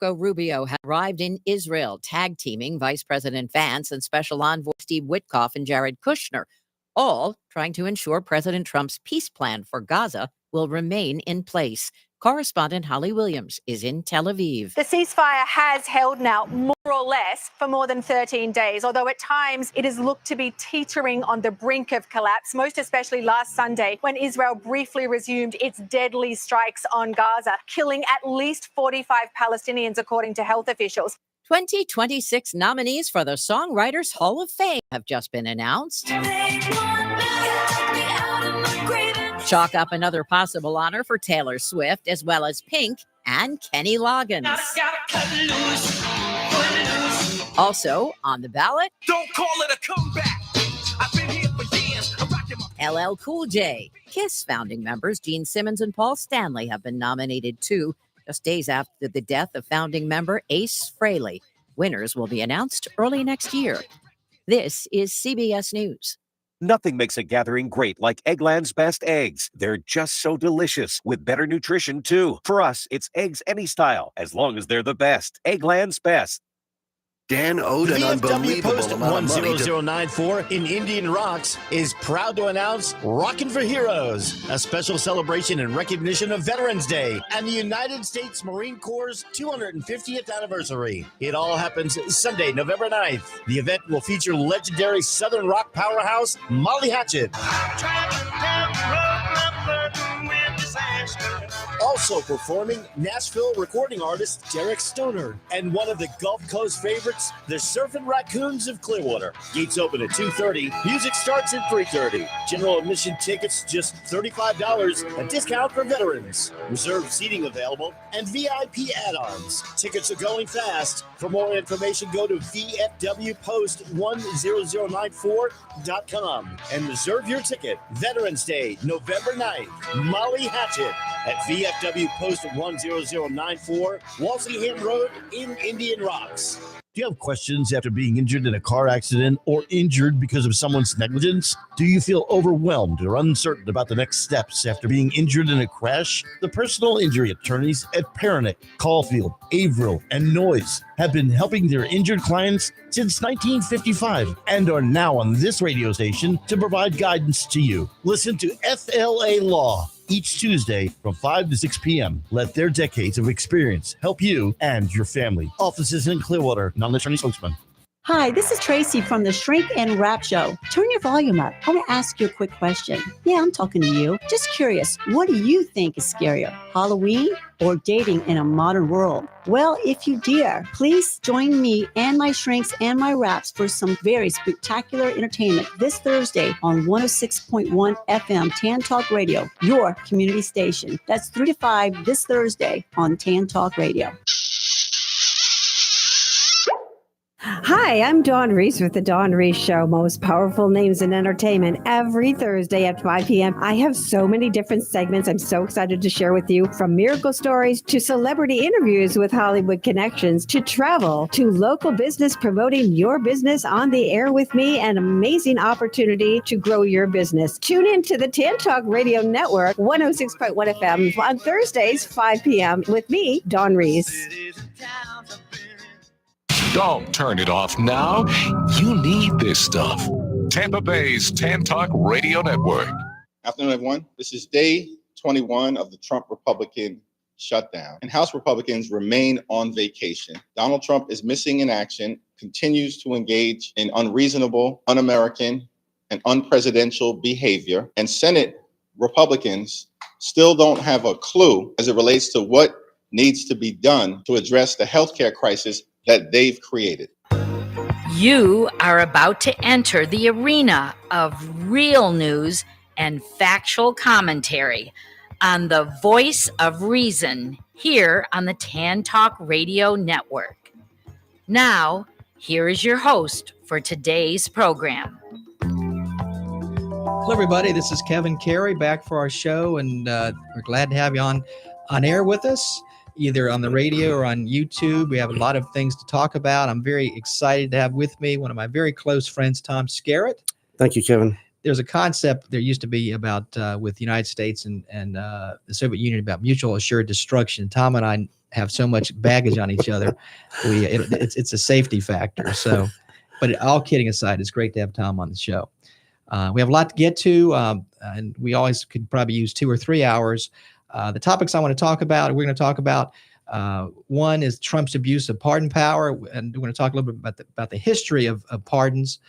Marco Rubio has arrived in Israel, tag teaming Vice President Vance and Special Envoy Steve Witkoff and Jared Kushner, all trying to ensure President Trump's peace plan for Gaza will remain in place. Correspondent Holly Williams is in Tel Aviv. The ceasefire has held now more or less for more than 13 days, although at times it has looked to be teetering on the brink of collapse, most especially last Sunday when Israel briefly resumed its deadly strikes on Gaza, killing at least 45 Palestinians, according to health officials. 2026 nominees for the Songwriters Hall of Fame have just been announced. Chalk up another possible honor for Taylor Swift, as well as Pink and Kenny Loggins. Also on the ballot, don't call it a comeback. I've been here for years. LL Cool J. Kiss founding members Gene Simmons and Paul Stanley have been nominated too, just days after the death of founding member Ace Frehley. Winners will be announced early next year. This is CBS News. Nothing makes a gathering great like Eggland's Best Eggs. They're just so delicious, with better nutrition, too. For us, it's eggs any style, as long as they're the best. Eggland's Best. Dan owed an unbelievable Post amount of money 10094 in Indian Rocks is proud to announce Rockin' for Heroes, a special celebration in recognition of Veterans Day and the United States Marine Corps' 250th anniversary. It all happens Sunday, November 9th. The event will feature legendary Southern rock powerhouse Molly Hatchet. Also performing, Nashville recording artist Derek Stoner and one of the Gulf Coast favorites, the Surfing Raccoons of Clearwater. Gates open at 2:30. Music starts at 3:30. General admission tickets just $35. A discount for veterans. Reserved seating available and VIP add-ons. Tickets are going fast. For more information, go to VFWpost10094.com and reserve your ticket. Veterans Day, November 9th. Molly Hatchet at VFW Post 10094, Walsingham Road in Indian Rocks. Do you have questions after being injured in a car accident or injured because of someone's negligence? Do you feel overwhelmed or uncertain about the next steps after being injured in a crash? The personal injury attorneys at Peronic, Caulfield, Averill, and Noyes have been helping their injured clients since 1955 and are now on this radio station to provide guidance to you. Listen to FLA Law each Tuesday from 5 to 6 p.m. Let their decades of experience help you and your family. Offices in Clearwater, non-attorney spokesman. Hi, this is Tracy from the Shrink and Wrap Show. Turn your volume up. I want to ask you a quick question. Yeah, I'm talking to you. Just curious, what do you think is scarier, Halloween or dating in a modern world? Well, if you dare, please join me and my shrinks and my wraps for some very spectacular entertainment this Thursday on 106.1 FM Tan Talk Radio, your community station. That's 3 to 5 this Thursday on Tan Talk Radio. Hi, I'm Dawn Reese with The Dawn Reese Show, most powerful names in entertainment, every Thursday at 5 p.m. I have so many different segments I'm so excited to share with you, from miracle stories to celebrity interviews with Hollywood connections to travel to local business, promoting your business on the air with me, an amazing opportunity to grow your business. Tune in to the Tan Talk Radio Network, 106.1 FM on Thursdays, 5 p.m. with me, Dawn Reese. Don't turn it off now. You need this stuff. Tampa Bay's Tan Talk Radio Network. Afternoon, everyone. This is day 21 of the Trump Republican shutdown, and House Republicans remain on vacation. Donald Trump is missing in action, continues to engage in unreasonable, un-American, and unpresidential behavior, and Senate Republicans still don't have a clue as it relates to what needs to be done to address the healthcare crisis that they've created. You are about to enter the arena of real news and factual commentary on the voice of reason here on the Tan Talk Radio Network. Now, here is your host for today's program. Hello, everybody. This is Kevin Carey back for our show, and we're glad to have you on air with us, either on the radio or on YouTube. We have a lot of things to talk about. I'm very excited to have with me one of my very close friends, Tom Skerritt. Thank you, Kevin. There's a concept there used to be about with the United States and the Soviet Union about mutual assured destruction. Tom and I have so much baggage on each other. It's a safety factor. So, but all kidding aside, it's great to have Tom on the show. We have a lot to get to, and we always could probably use 2 or 3 hours. The topics I want to talk about, we're going to talk about. One is Trump's abuse of pardon power, and we're going to talk a little bit about the history of pardons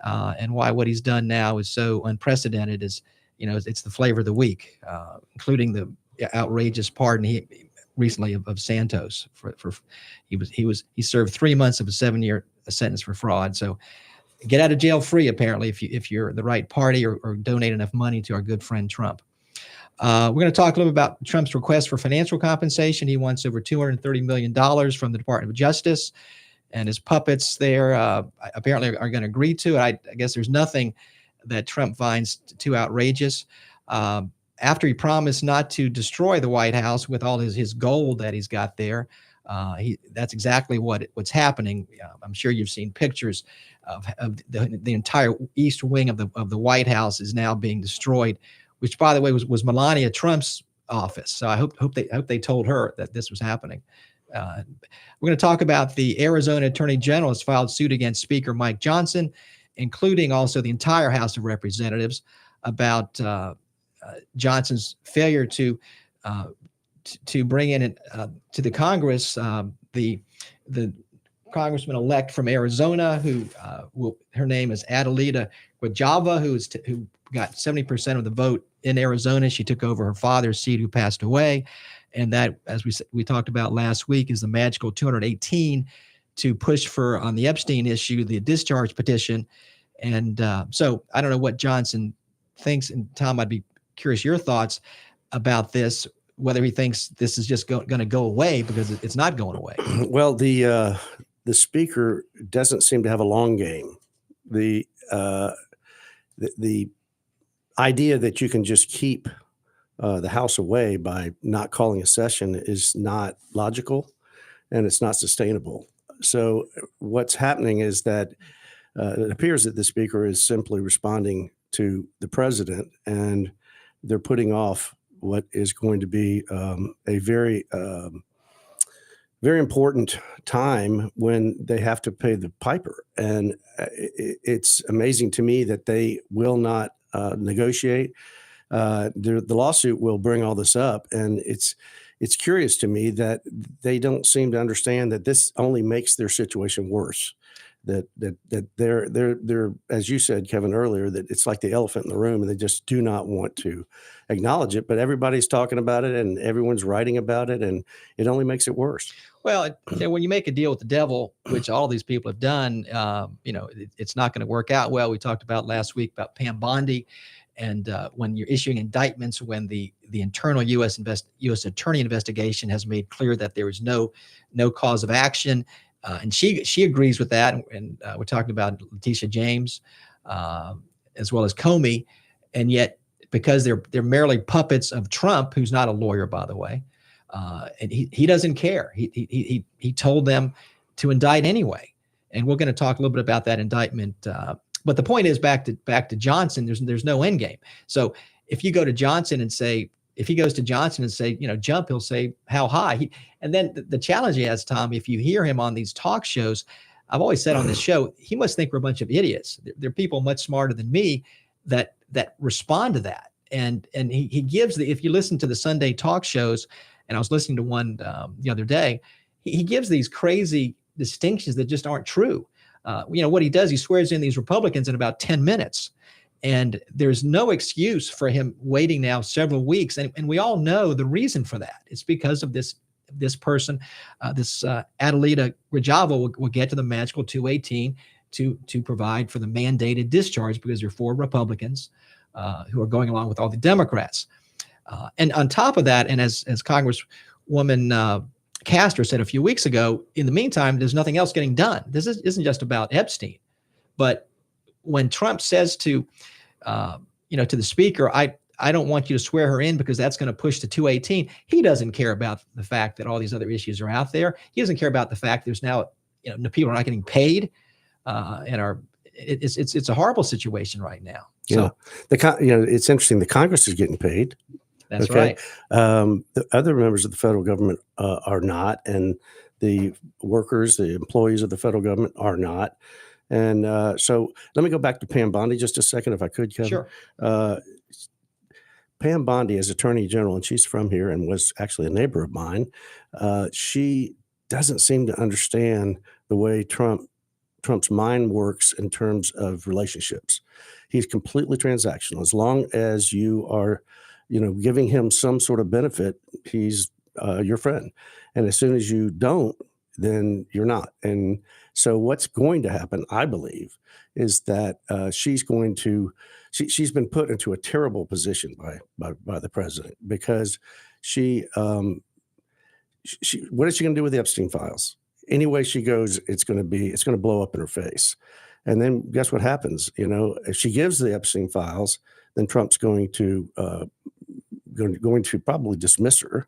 and why what he's done now is so unprecedented. It's the flavor of the week, including the outrageous pardon he recently of Santos for he served 3 months of a 7-year sentence for fraud. So get out of jail free, apparently, if you're the right party or donate enough money to our good friend Trump. We're going to talk a little bit about Trump's request for financial compensation. He wants over $230 million from the Department of Justice, and his puppets there apparently are going to agree to it. I guess there's nothing that Trump finds too outrageous. After he promised not to destroy the White House with all his gold that he's got there, that's exactly what's happening. I'm sure you've seen pictures of the entire east wing of the White House is now being destroyed, which, by the way, was Melania Trump's office. So I hope they told her that this was happening. We're going to talk about the Arizona Attorney General has filed suit against Speaker Mike Johnson, including also the entire House of Representatives, about Johnson's failure to bring in to the Congress the congressman-elect from Arizona who her name is Adelita Guajava, who got 70% of the vote in Arizona. She took over her father's seat, who passed away, and that, as we talked about last week, is the magical 218 to push for, on the Epstein issue, the discharge petition. And so I don't know what Johnson thinks, and Tom, I'd be curious your thoughts about this, whether he thinks this is just going to go away, because it's not going away. Well, the speaker doesn't seem to have a long game. The idea that you can just keep the House away by not calling a session is not logical, and it's not sustainable. So what's happening is that it appears that the speaker is simply responding to the president, and they're putting off what is going to be a very, very important time when they have to pay the piper. And it's amazing to me that they will not negotiate. The lawsuit will bring all this up, and it's curious to me that they don't seem to understand that this only makes their situation worse. That they're, as you said, Kevin, earlier, that it's like the elephant in the room, and they just do not want to acknowledge it. But everybody's talking about it, and everyone's writing about it, and it only makes it worse. Well, when you make a deal with the devil, which all these people have done, it's not going to work out well. We talked about last week about Pam Bondi, and when you're issuing indictments, when the internal U.S. Attorney investigation has made clear that there is no cause of action. And she agrees with that. And we're talking about Letitia James, as well as Comey. And yet, because they're merely puppets of Trump, who's not a lawyer, by the way, and he doesn't care. He told them to indict anyway. And we're going to talk a little bit about that indictment. But the point is, back to Johnson, there's no end game. So if you go to Johnson and say, if he goes to Johnson and say, jump, he'll say, how high? And then the challenge he has, Tom, if you hear him on these talk shows, I've always said on this show, he must think we're a bunch of idiots. There are people much smarter than me that respond to that. And he gives if you listen to the Sunday talk shows, and I was listening to one the other day, he gives these crazy distinctions that just aren't true. What he does, he swears in these Republicans in about 10 minutes. And there's no excuse for him waiting now several weeks. And we all know the reason for that. It's because of this person, Adelita Guajava will get to the magical 218 to provide for the mandated discharge, because there are 4 Republicans who are going along with all the Democrats. And on top of that, and as Congresswoman Castro said a few weeks ago, in the meantime, there's nothing else getting done. This isn't just about Epstein. But when Trump says to the speaker, I don't want you to swear her in because that's going to push to 218. He doesn't care about the fact that all these other issues are out there. He doesn't care about the fact there's now, people are not getting paid, it's a horrible situation right now. So it's interesting. The Congress is getting paid. That's Okay. right. The other members of the federal government are not, and the workers, the employees of the federal government are not. And so let me go back to Pam Bondi just a second, if I could, Kevin. Sure. Uh, Pam Bondi is Attorney General, and she's from here and was actually a neighbor of mine. She doesn't seem to understand the way Trump's mind works in terms of relationships. He's completely transactional. As long as you are, giving him some sort of benefit, he's your friend. And as soon as you don't, then you're not. And so what's going to happen, I believe, is that she's been put into a terrible position by the president, because what is she going to do with the Epstein files? Any way she goes, it's going to blow up in her face. And then guess what happens? If she gives the Epstein files, then Trump's going to probably dismiss her.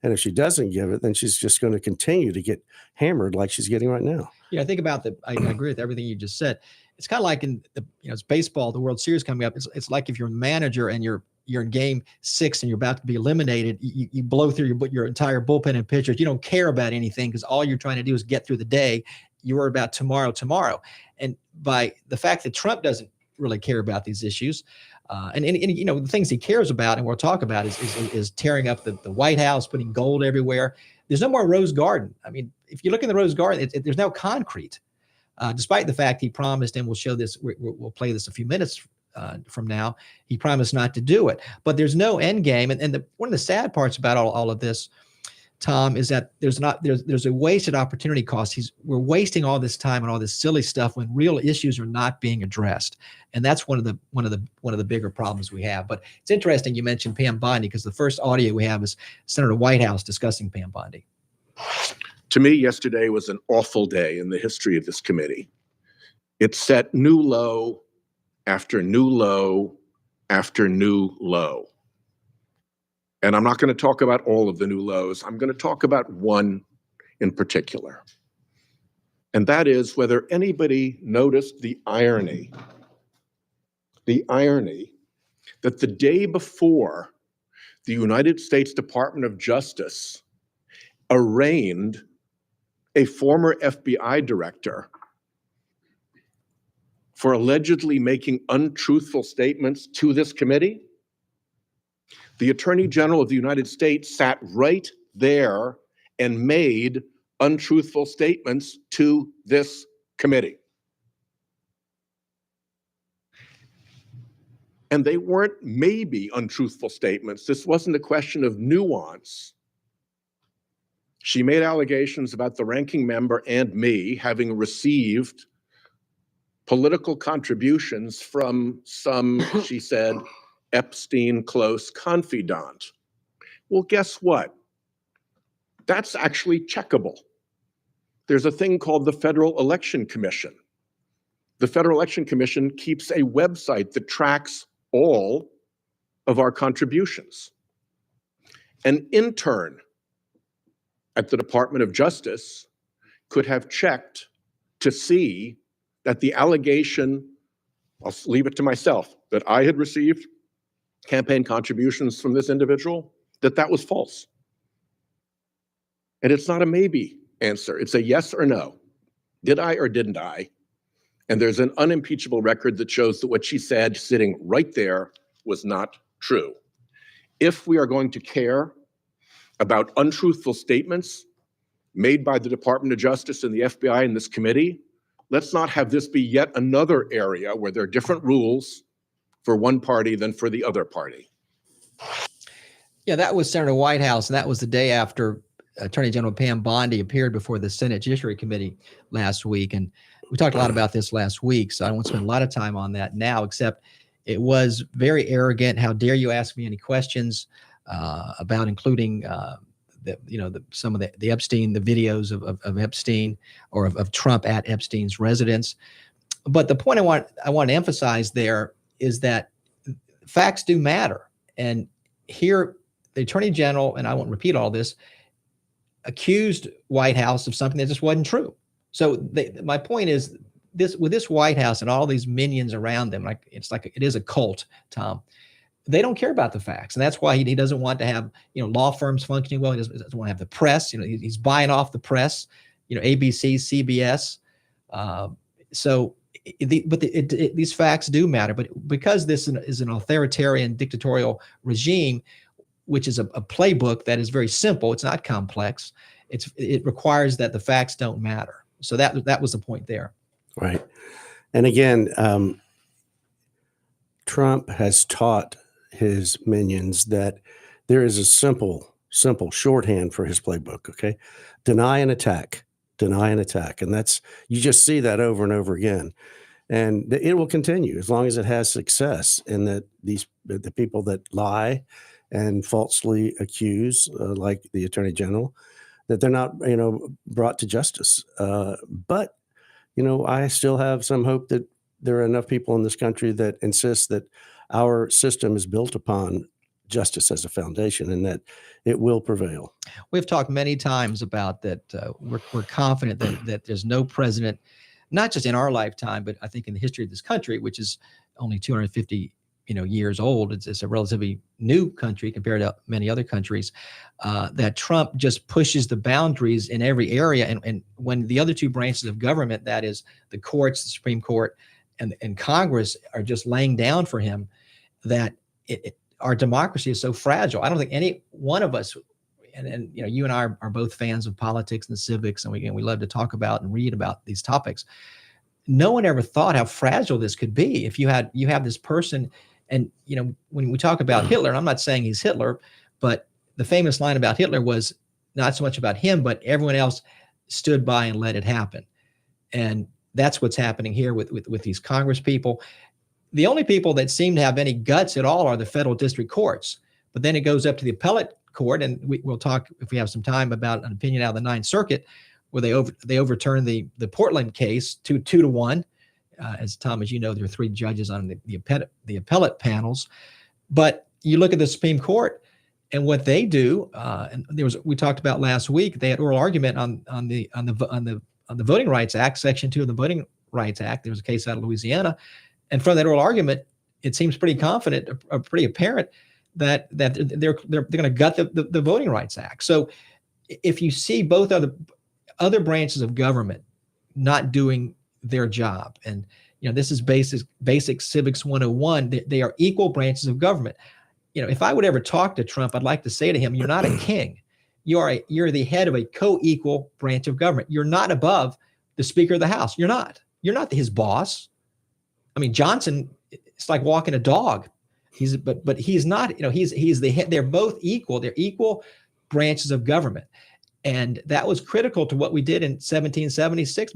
And if she doesn't give it, then she's just going to continue to get hammered like she's getting right now. Yeah, I think about I agree with everything you just said. It's kind of like it's baseball, the World Series coming up. It's like if you're a manager and you're in game 6 and you're about to be eliminated, you blow through your entire bullpen and pitchers. You don't care about anything because all you're trying to do is get through the day. You worry about tomorrow. And by the fact that Trump doesn't really care about these issues, and the things he cares about, and we'll talk about, is tearing up the White House, putting gold everywhere. There's no more Rose Garden. I mean, if you look in the Rose Garden, there's no concrete, despite the fact he promised, and we'll show this. We'll play this a few minutes from now. He promised not to do it, but there's no end game. And one of the sad parts about all of this, Tom, is that there's a wasted opportunity cost. We're wasting all this time and all this silly stuff when real issues are not being addressed, and that's one of the bigger problems we have. But it's interesting you mentioned Pam Bondi, because the first audio we have is Senator Whitehouse discussing Pam Bondi. To me, yesterday was an awful day in the history of this committee. It set new low after new low after new low. And I'm not going to talk about all of the new lows. I'm going to talk about one in particular. And that is whether anybody noticed the irony that the day before the United States Department of Justice arraigned a former FBI director for allegedly making untruthful statements to this committee, the Attorney General of the United States sat right there and made untruthful statements to this committee. And they weren't maybe untruthful statements. This wasn't a question of nuance. She made allegations about the ranking member and me having received political contributions from some, she said, Epstein close confidant. Well, guess what? That's actually checkable. There's a thing called the Federal Election Commission. The Federal Election Commission keeps a website that tracks all of our contributions. An intern at the Department of Justice could have checked to see that the allegation, I'll leave it to myself, that I had received campaign contributions from this individual, that was false. And it's not a maybe answer. It's a yes or no. Did I or didn't I? And there's an unimpeachable record that shows that what she said sitting right there was not true. If we are going to care about untruthful statements made by the Department of Justice and the FBI in this committee, let's not have this be yet another area where there are different rules for one party than for the other party. Yeah, that was Senator Whitehouse, and that was the day after Attorney General Pam Bondi appeared before the Senate Judiciary Committee last week. And we talked a lot about this last week, so I don't want to spend a lot of time on that now, except it was very arrogant. How dare you ask me any questions about including some of the Epstein, the videos of Epstein, or of Trump at Epstein's residence. But the point I want to emphasize there is that facts do matter. And here, the Attorney General, and I won't repeat all this, accused White House of something that just wasn't true. So my point is, this White House and all these minions around them, it is a cult, Tom. they don't care about the facts. And that's why he doesn't want to have, law firms functioning well. He doesn't want to have the press. He's buying off the press, ABC, CBS. These facts do matter. But because this is an authoritarian dictatorial regime, which is a playbook that is very simple, it's not complex. It requires that the facts don't matter. So that was the point there. Right. And again, Trump has taught his minions that there is a simple shorthand for his playbook. Okay. Deny and attack. And you just see that over and over again. And it will continue as long as it has success, and that the people that lie and falsely accuse, like the Attorney General, that they're not, brought to justice. But I still have some hope that there are enough people in this country that insist that our system is built upon justice as a foundation, and that it will prevail. We've talked many times about that. We're confident that there's no president, not just in our lifetime, but I think in the history of this country, which is only 250 years old. It's a relatively new country compared to many other countries, that Trump just pushes the boundaries in every area. And when the other two branches of government, that is the courts, the Supreme Court, and Congress, are just laying down for him, that our democracy is so fragile. I don't think any one of us, and you and I are both fans of politics and civics, and we love to talk about and read about these topics. No one ever thought how fragile this could be. If you have this person, and when we talk about Hitler, and I'm not saying he's Hitler, but the famous line about Hitler was not so much about him, but everyone else stood by and let it happen. And that's what's happening here with these Congress people. The only people that seem to have any guts at all are the federal district courts. But then it goes up to the appellate court, and we'll talk, if we have some time, about an opinion out of the Ninth Circuit where they overturned the Portland case 2-1. As Tom, as you know, there are 3 judges on the appellate panels. But you look at the Supreme Court and what they do. And we talked about last week. They had oral argument on the Voting Rights Act, Section 2 of the Voting Rights Act. There was a case out of Louisiana, and from that oral argument, it seems pretty confident, or pretty apparent, that they're going to gut the Voting Rights Act. So if you see both other branches of government not doing their job, and this is basic civics 101, they are equal branches of government. If I would ever talk to Trump, I'd like to say to him, you're not a king. You're the head of a co-equal branch of government. You're not above the Speaker of the House. You're not his boss. I mean, Johnson, it's like walking a dog. But he's not, he's the head. They're both equal. They're equal branches of government. And that was critical to what we did in 1776.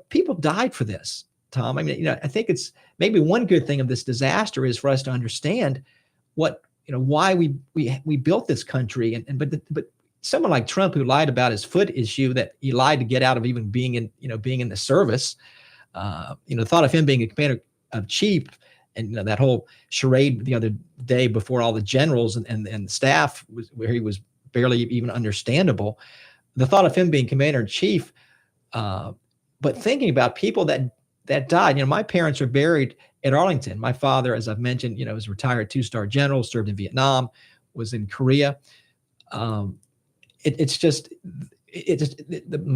People died for this, Tom. I mean, I think it's maybe one good thing of this disaster is for us to understand why we built this country. But someone like Trump, who lied about his foot issue, that he lied to get out of even being in the service, the thought of him being a commander of chief, and that whole charade the other day before all the generals and the staff where he was barely even understandable. The thought of him being commander in chief, but thinking about people that died. My parents are buried at Arlington. My father, as I've mentioned, was a retired 2-star general, served in Vietnam, was in Korea. My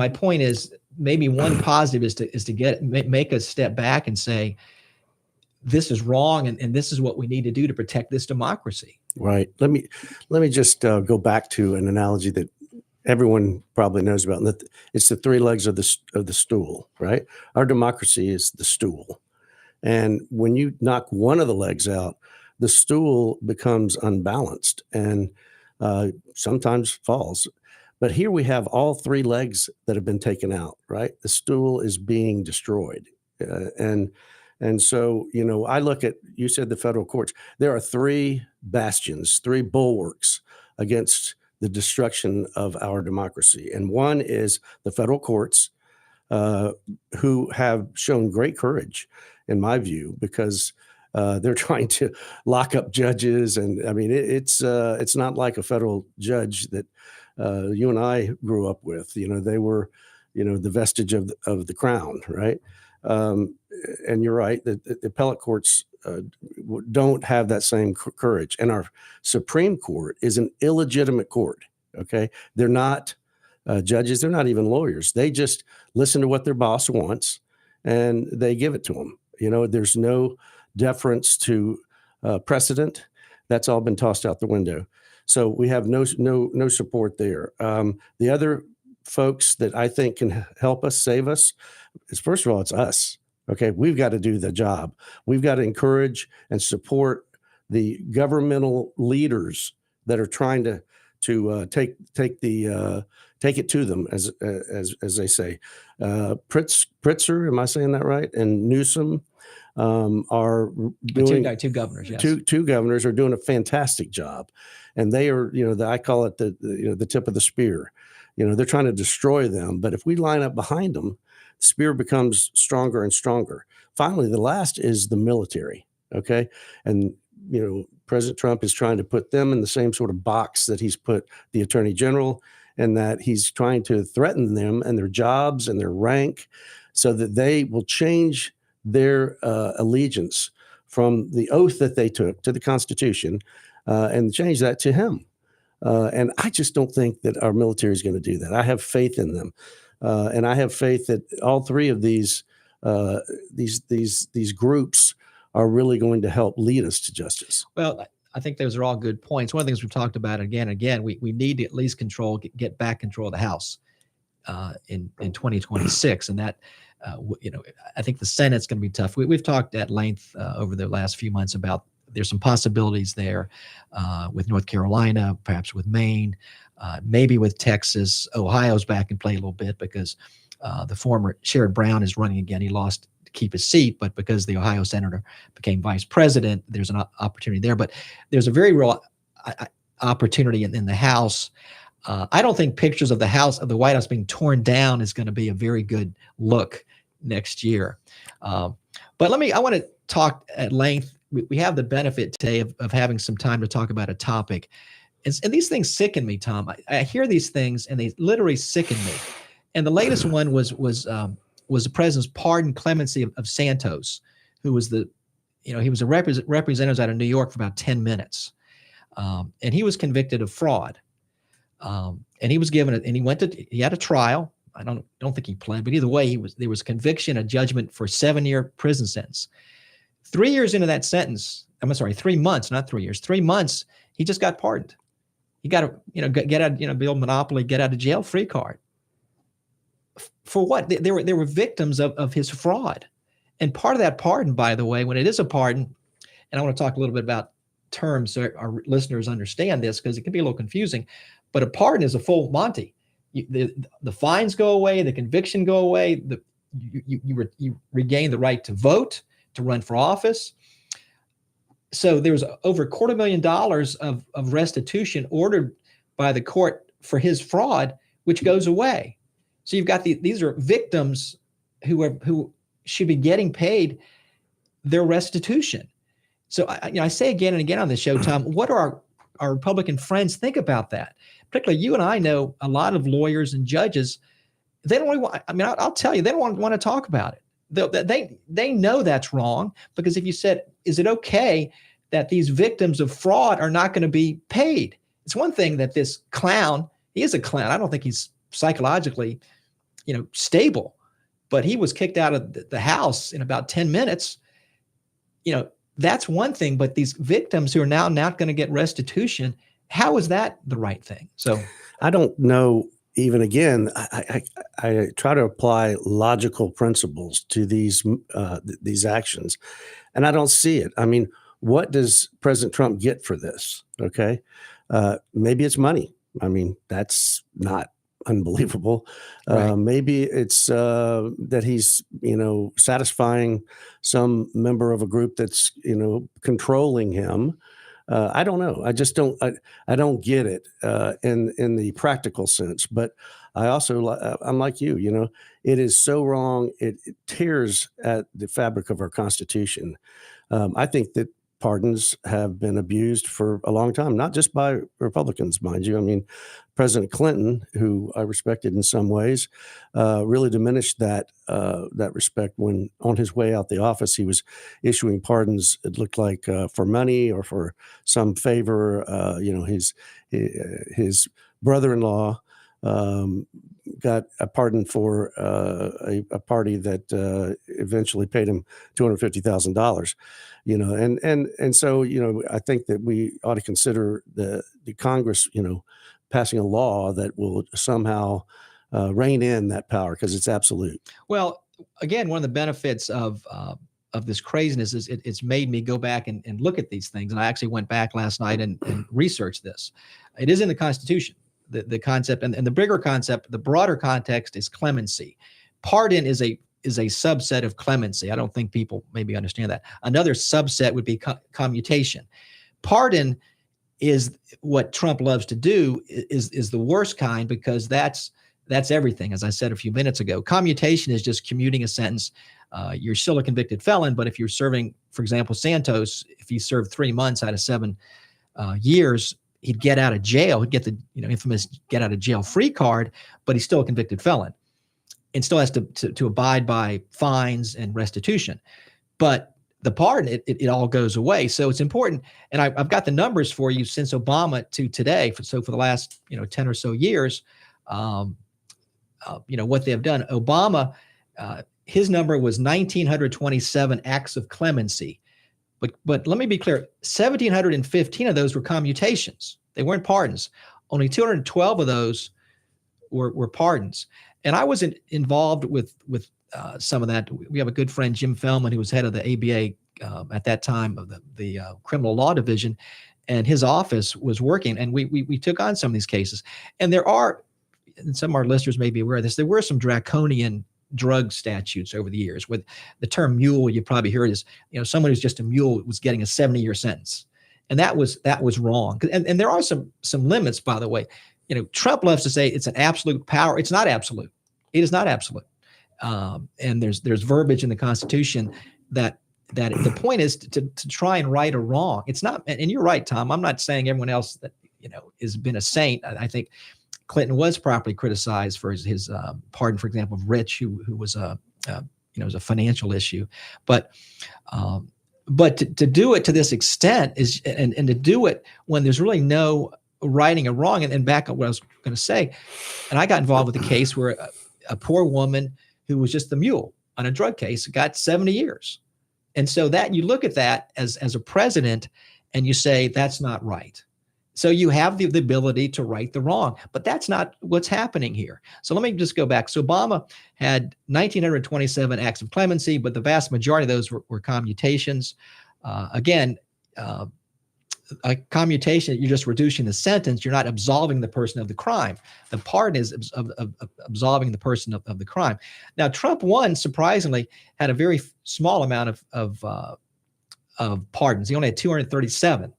point is, maybe one positive is to make a step back and say, this is wrong, and this is what we need to do to protect this democracy. Right. Let me just go back to an analogy that everyone probably knows about, and that it's the 3 legs of the stool. Right. Our democracy is the stool, and when you knock one of the legs out, the stool becomes unbalanced and sometimes falls. But here we have all 3 legs that have been taken out. Right. The stool is being destroyed, and so, I look at, you said the federal courts, there are 3 bastions, 3 bulwarks against the destruction of our democracy. And one is the federal courts, who have shown great courage, in my view, because they're trying to lock up judges. And I mean, it's not like a federal judge that you and I grew up with. They were, the vestige of the crown, right? And you're right, the appellate courts don't have that same courage. And our Supreme Court is an illegitimate court. Okay. They're not judges. They're not even lawyers. They just listen to what their boss wants and they give it to them. There's no deference to precedent. That's all been tossed out the window. So we have no support there. The other folks that I think can help us, save us, is, first of all, it's us. Okay, we've got to do the job. We've got to encourage and support the governmental leaders that are trying to take it to them, as they say. Pritzker, am I saying that right? And Newsom are doing two governors. Yes. Two governors are doing a fantastic job, and they are, I call it the tip of the spear. They're trying to destroy them, but if we line up behind them, the spear becomes stronger and stronger. Finally, the last is the military. Okay, and President Trump is trying to put them in the same sort of box that he's put the Attorney General, and that he's trying to threaten them and their jobs and their rank, so that they will change their allegiance from the oath that they took to the Constitution and change that to him. And I just don't think that our military is going to do that. I have faith in them. And I have faith that all three of these groups are really going to help lead us to justice. Well, I think those are all good points. One of the things we've talked about again and again, we need to at least get back control of the House in 2026. And that, I think the Senate's going to be tough. We've talked at length over the last few months about there's some possibilities there with North Carolina, perhaps with Maine, maybe with Texas. Ohio's back in play a little bit because the former Sherrod Brown is running again. He lost to keep his seat, but because the Ohio senator became vice president, there's an opportunity there. But there's a very real opportunity in the House. I don't think pictures of the White House being torn down is going to be a very good look next year. But I want to talk at length. We have the benefit today of having some time to talk about a topic. And these things sicken me, Tom. I hear these things and they literally sicken me. And the latest one was the president's pardon clemency of Santos, who was he was a representative out of New York for about 10 minutes. And he was convicted of fraud. And he was given he had a trial. I don't think he pled, but either way, there was conviction, a judgment for a 7-year prison sentence. 3 years into that sentence, 3 months, not 3 years, 3 months, he just got pardoned. He got a, get out, build monopoly, get out of jail free card. For what? They were victims of his fraud. And part of that pardon, by the way, when it is a pardon, and I want to talk a little bit about terms so our listeners understand this because it can be a little confusing, but a pardon is a full Monty. The fines go away, the conviction go away, you regain the right to vote, to run for office. So there was over $250,000 of restitution ordered by the court for his fraud, which goes away. So you've got these are victims who should be getting paid their restitution. So I say again and again on this show, Tom, what do our Republican friends think about that? Particularly you and I know a lot of lawyers and judges. They don't really want. I'll tell you, they don't want to talk about it. They know that's wrong because if you said, is it okay that these victims of fraud are not going to be paid? It's one thing that this clown, he is a clown. I don't think he's psychologically, stable, but he was kicked out of the house in about 10 minutes. That's one thing, but these victims who are now not going to get restitution, how is that the right thing? So I don't know. Even again, I try to apply logical principles to these actions, and I don't see it. I mean, what does President Trump get for this? Okay, maybe it's money. I mean, that's not unbelievable. Right. Maybe it's that he's satisfying some member of a group that's controlling him. I don't know. I just don't. I don't get it in the practical sense. But I also, I'm like you. It is so wrong. It tears at the fabric of our Constitution. I think that pardons have been abused for a long time, not just by Republicans, mind you. I mean, President Clinton, who I respected in some ways, really diminished that respect when, on his way out the office, he was issuing pardons. It looked like for money or for some favor. His brother-in-law got a pardon for a party that eventually paid him $250,000. And so I think that we ought to consider the Congress passing a law that will somehow rein in that power, because it's absolute. Well, again, one of the benefits of this craziness is it's made me go back and look at these things. And I actually went back last night and researched this. It is in the Constitution, the concept, and the bigger concept, the broader context is clemency. Pardon is a subset of clemency. I don't think people maybe understand that. Another subset would be commutation. Pardon is what Trump loves to do, is the worst kind, because that's everything. As I said a few minutes ago, commutation is just commuting a sentence. You're still a convicted felon, but if you're serving, for example, Santos, if he served 3 months out of 7 years, he'd get out of jail. He'd get the infamous get out of jail free card, but he's still a convicted felon and still has to abide by fines and restitution. But the pardon, it all goes away. So it's important. And I've got the numbers for you since Obama to today. So for the last 10 or so years, what they have done. Obama, his number was 1,927 acts of clemency. But let me be clear, 1,715 of those were commutations. They weren't pardons. Only 212 of those were pardons. And I wasn't involved with some of that. We have a good friend, Jim Fellman, who was head of the ABA at that time of the criminal law division, and his office was working. And we took on some of these cases. And there are, and some of our listeners may be aware of this, there were some draconian drug statutes over the years. With the term mule, you probably heard is, someone who's just a mule was getting a 70-year sentence. And that was wrong. And there are some limits, by the way. Trump loves to say it's an absolute power. It's not absolute. It is not absolute. And there's verbiage in the Constitution that the point is to try and right a wrong. It's not, and you're right, Tom. I'm not saying everyone else that has been a saint. I think Clinton was properly criticized for his pardon, for example, of Rich, who was was a financial issue, but to do it to this extent is, and to do it when there's really no righting a wrong. And back up what I was going to say, and I got involved with a case where a poor woman who was just the mule on a drug case got 70 years. And so that you look at that as a president and you say, that's not right. So you have the ability to right the wrong, but that's not what's happening here. So let me just go back. So Obama had 1,927 acts of clemency, but the vast majority of those were commutations. A commutation, you're just reducing the sentence. You're not absolving the person of the crime. The pardon is absolving the person of the crime. Now, Trump won, surprisingly, had a very small amount of pardons. He only had 237.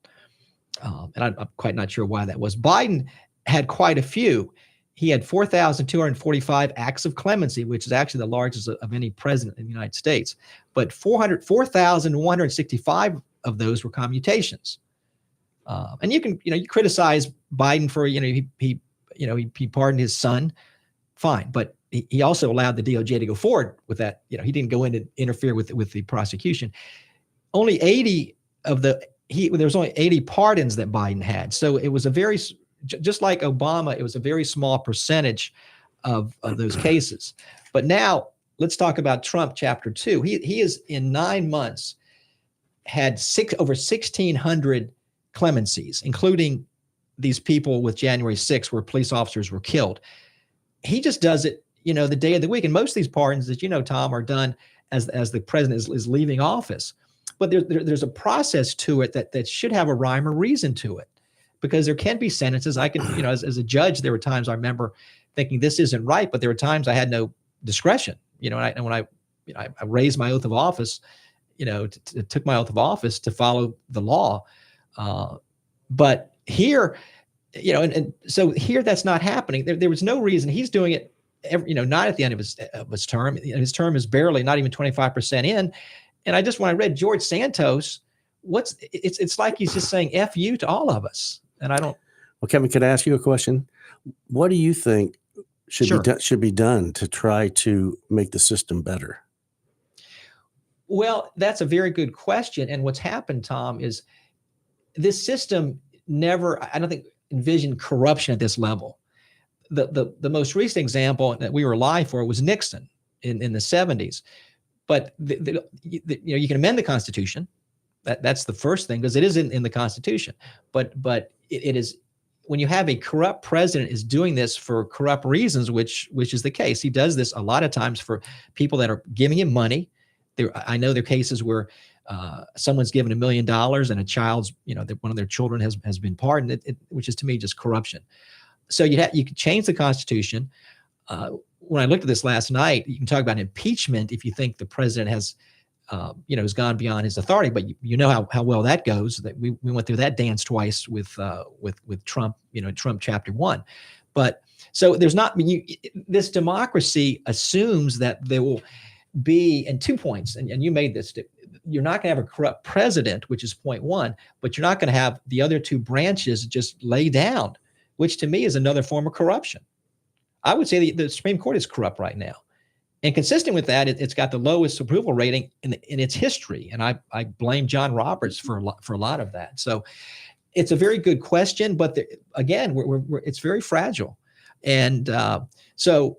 And I'm quite not sure why that was. Biden had quite a few. He had 4,245 acts of clemency, which is actually the largest of any president in the United States. But 4,165 of those were commutations. And you can, you criticize Biden for, he pardoned his son, fine. But he also allowed the DOJ to go forward with that. He didn't go in and interfere with the prosecution. Only 80 of there was only 80 pardons that Biden had. So it was just like Obama, it was a very small percentage of those cases. But now let's talk about Trump chapter 2. He is in 9 months had over 1,600 clemencies, including these people with January 6th where police officers were killed. He just does it, the day of the week. And most of these pardons that, Tom, are done as the president is leaving office. But there's a process to it that should have a rhyme or reason to it, because there can be sentences. I can, as a judge, there were times I remember thinking this isn't right, but there were times I had no discretion, and when I raised my oath of office, took my oath of office to follow the law. But here, and so here that's not happening. There was no reason. He's doing it, not at the end of his term. His term is barely, not even 25% in. And when I read George Santos it's like he's just saying F you to all of us. And I don't. Well, Kevin, could I ask you a question? What do you think should be done to try to make the system better? Well, that's a very good question. And what's happened, Tom, is this system never, I don't think, envisioned corruption at this level. The most recent example that we were alive for was Nixon in the 70s. But you can amend the Constitution. That's the first thing, because it is in the Constitution. But it is, when you have a corrupt president is doing this for corrupt reasons, which is the case. He does this a lot of times for people that are giving him money. I know there are cases where someone's given $1 million and a child's, one of their children has been pardoned, which is to me just corruption. So you could change the Constitution. When I looked at this last night, you can talk about impeachment if you think the president has gone beyond his authority, but you know how well that goes. That we went through that dance twice with Trump, Trump chapter 1. But so there's not, this democracy assumes that there will be, and 2 points, and you made this, you're not going to have a corrupt president, which is point 1, but you're not going to have the other 2 branches just lay down, which to me is another form of corruption. I would say the Supreme Court is corrupt right now. And consistent with that, it's got the lowest approval rating in its history. And I blame John Roberts for a lot of that. So it's a very good question, but again, it's very fragile. And so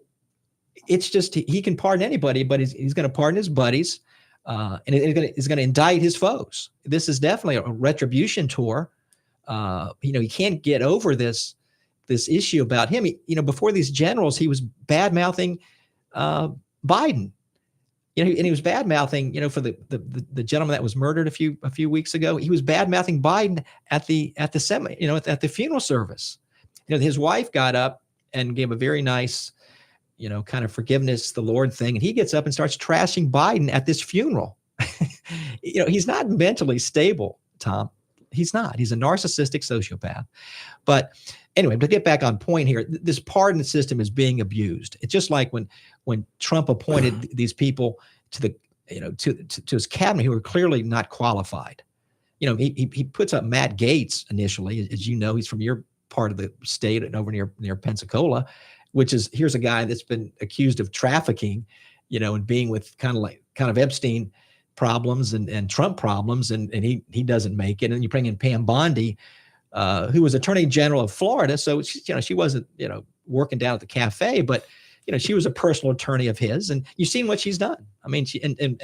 it's just, he can pardon anybody, but he's going to pardon his buddies, and he's going to indict his foes. This is definitely a retribution tour. He can't get over this issue about him. Before these generals, he was bad-mouthing Biden, and he was bad mouthing, for the gentleman that was murdered a few weeks ago. He was bad mouthing Biden at the at the funeral service. His wife got up and gave a very nice, kind of forgiveness the Lord thing, and he gets up and starts trashing Biden at this funeral. He's not mentally stable, Tom. He's not. He's a narcissistic sociopath. But anyway, to get back on point here, this pardon system is being abused. It's just like when Trump appointed these people to the to his cabinet who were clearly not qualified. He puts up Matt Gaetz initially, as you know, he's from your part of the state and over near Pensacola, which is, here's a guy that's been accused of trafficking, and being with kind of Epstein problems and Trump problems, and he doesn't make it. And you bring in Pam Bondi, who was Attorney General of Florida. So she wasn't, working down at the cafe, but she was a personal attorney of his, and you've seen what she's done. I mean, she, and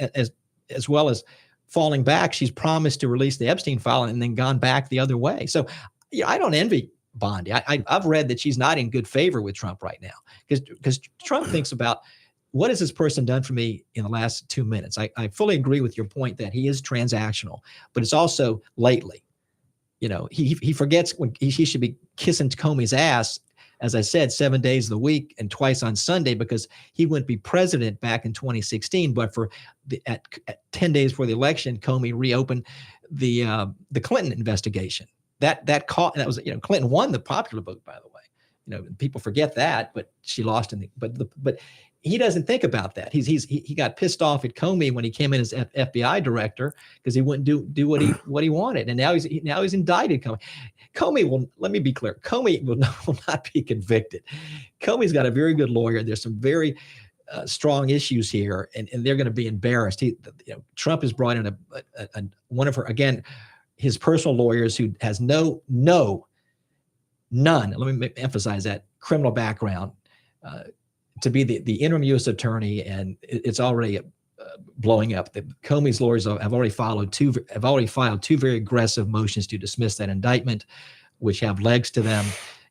as well as falling back, she's promised to release the Epstein file and then gone back the other way. So I don't envy Bondi. I've read that she's not in good favor with Trump right now, because Trump thinks about, what has this person done for me in the last 2 minutes? I fully agree with your point that he is transactional, but it's also lately. He forgets when he should be kissing Comey's ass, as I said, 7 days of the week and twice on Sunday, because he wouldn't be president back in 2016. But at 10 days before the election, Comey reopened the Clinton investigation. That was, Clinton won the popular vote, by the way. People forget that, but she lost but he doesn't think about that. He got pissed off at Comey when he came in as FBI director, because he wouldn't do what he wanted, and now he's indicted. Comey will, let me be clear, Comey will not be convicted. Comey's got a very good lawyer. There's some very strong issues here, and they're going to be embarrassed. Trump has brought in one of his personal lawyers who has none. Let me emphasize that, criminal background. To be the interim U.S. attorney, and it's already blowing up. The Comey's lawyers have already filed two very aggressive motions to dismiss that indictment, which have legs to them.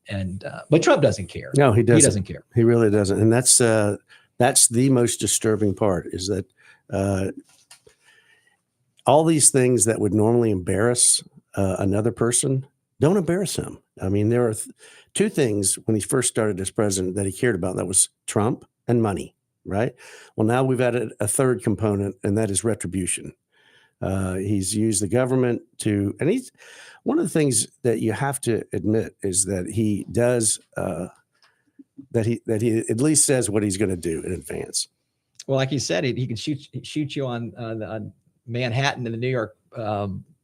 And but Trump doesn't care. No, he doesn't. He doesn't care. He really doesn't. And that's the most disturbing part, is that all these things that would normally embarrass another person don't embarrass him. I mean, there are two things when he first started as president that he cared about. That was Trump and money, right? Well, now we've added a third component, and that is retribution. He's used the government and he's, one of the things that you have to admit is that he does, that he at least says what he's going to do in advance. Well, like he said, he can shoot you on Manhattan and the New York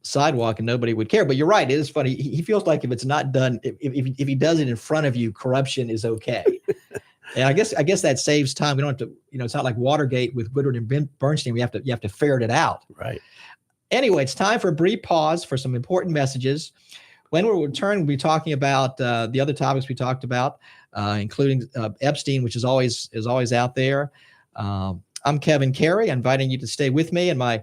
sidewalk and nobody would care. But you're right. It is funny. He feels like if it's not done, if he does it in front of you, corruption is okay. And I guess that saves time. We don't have to, it's not like Watergate with Woodward and Bernstein. You have to ferret it out. Right. Anyway, it's time for a brief pause for some important messages. When we return, we'll be talking about the other topics we talked about, including Epstein, which is always out there. I'm Kevin Carey, inviting you to stay with me and my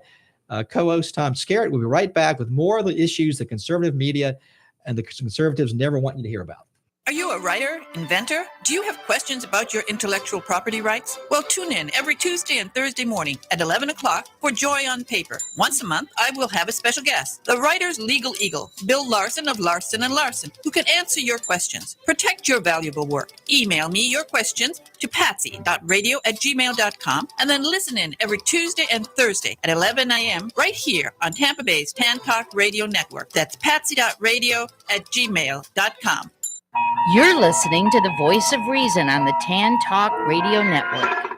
co-host Tom Skerritt. We'll be right back with more of the issues the conservative media and the conservatives never want you to hear about. Are you a writer, inventor? Do you have questions about your intellectual property rights? Well, tune in every Tuesday and Thursday morning at 11 o'clock for Joy on Paper. Once a month, I will have a special guest, the writer's legal eagle, Bill Larson of Larson & Larson, who can answer your questions. Protect your valuable work. Email me your questions to patsy.radio@gmail.com and then listen in every Tuesday and Thursday at 11 a.m. right here on Tampa Bay's Tan Talk Radio Network. That's patsy.radio@gmail.com. You're listening to the Voice of Reason on the Tan Talk Radio Network.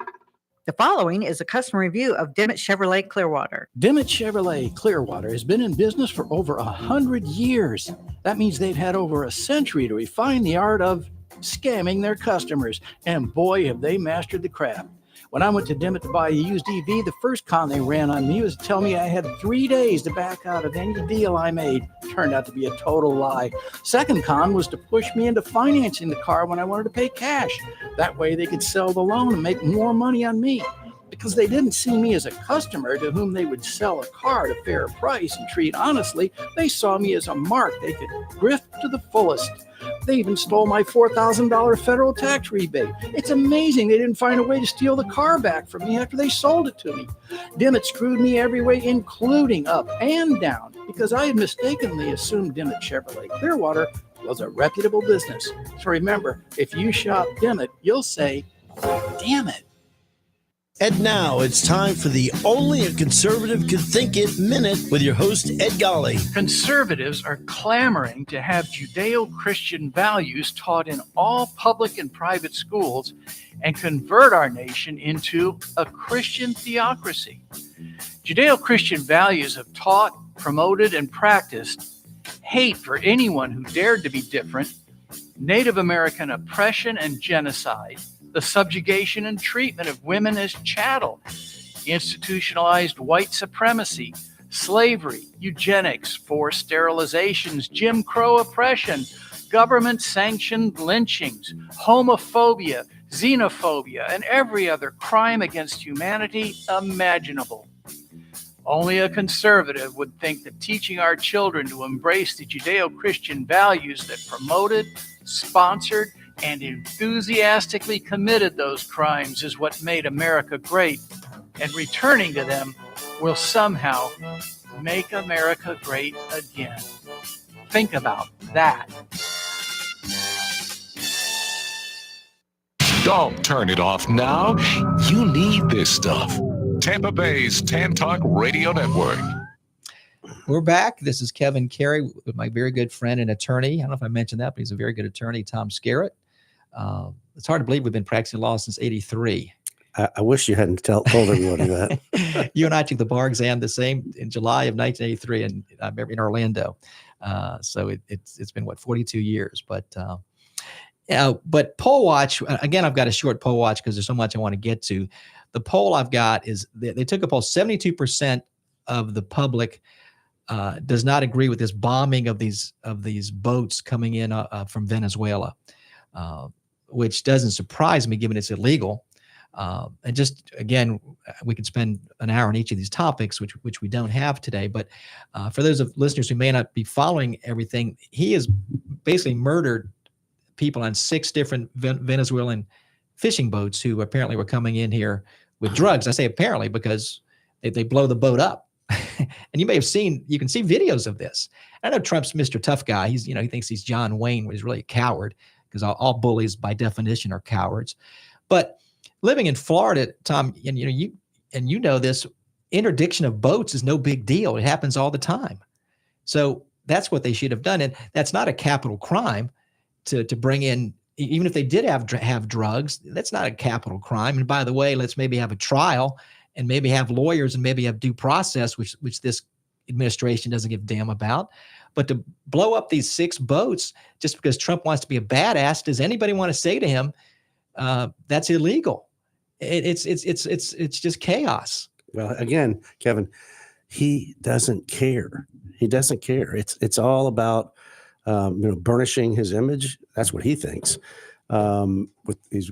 The following is a customer review of Dimmitt Chevrolet Clearwater. Dimmitt Chevrolet Clearwater has been in business for over 100 years. That means they've had over a century to refine the art of scamming their customers. And boy, have they mastered the craft. When I went to Dimmitt to buy a used EV, the first con they ran on me was to tell me I had 3 days to back out of any deal I made. Turned out to be a total lie. Second con was to push me into financing the car when I wanted to pay cash. That way they could sell the loan and make more money on me. Because they didn't see me as a customer to whom they would sell a car at a fair price and treat honestly, they saw me as a mark they could grift to the fullest. They even stole my $4,000 federal tax rebate. It's amazing they didn't find a way to steal the car back from me after they sold it to me. Dimmitt screwed me every way, including up and down, because I had mistakenly assumed Dimmitt Chevrolet Clearwater was a reputable business. So remember, if you shop Dimmitt, you'll say, damn it. And now it's time for the Only a Conservative Could Think It Minute with your host, Ed Golly. Conservatives are clamoring to have Judeo-Christian values taught in all public and private schools and convert our nation into a Christian theocracy. Judeo-Christian values have taught, promoted, and practiced hate for anyone who dared to be different, Native American oppression and genocide, the subjugation and treatment of women as chattel, institutionalized white supremacy, slavery, eugenics, forced sterilizations, Jim Crow oppression, government-sanctioned lynchings, homophobia, xenophobia, and every other crime against humanity imaginable. Only a conservative would think that teaching our children to embrace the Judeo-Christian values that promoted, sponsored, and enthusiastically committed those crimes is what made America great, and returning to them will somehow make America great again. Think about that. Don't turn it off now. You need this stuff. Tampa Bay's Tan Talk Radio Network. We're back. This is Kevin Carey with my very good friend and attorney. I don't know if I mentioned that, but he's a very good attorney, Tom Skerritt. It's hard to believe we've been practicing law since '83. I wish you hadn't told everybody that. You and I took the bar exam the same in July of 1983 in Orlando. So it's been 42 years. But poll watch again. I've got a short poll watch because there's so much I want to get to. The poll I've got is they took a poll. 72% of the public does not agree with this bombing of these boats coming in from Venezuela. Which doesn't surprise me given it's illegal. And just, again, we could spend an hour on each of these topics, which we don't have today. But for those of listeners who may not be following everything, he has basically murdered people on 6 different Venezuelan fishing boats who apparently were coming in here with drugs. I say apparently because they blow the boat up. And you can see videos of this. I know Trump's Mr. Tough Guy. He thinks he's John Wayne, but he's really a coward. Because all bullies, by definition, are cowards. But living in Florida, Tom, and you know this, interdiction of boats is no big deal. It happens all the time. So that's what they should have done, and that's not a capital crime to bring in. Even if they did have drugs, that's not a capital crime. And by the way, let's maybe have a trial and maybe have lawyers and maybe have due process, which this administration doesn't give a damn about. But to blow up these 6 boats just because Trump wants to be a badass, does anybody want to say to him, that's illegal? It's just chaos. Well, again, Kevin, he doesn't care. He doesn't care. It's all about burnishing his image. That's what he thinks. And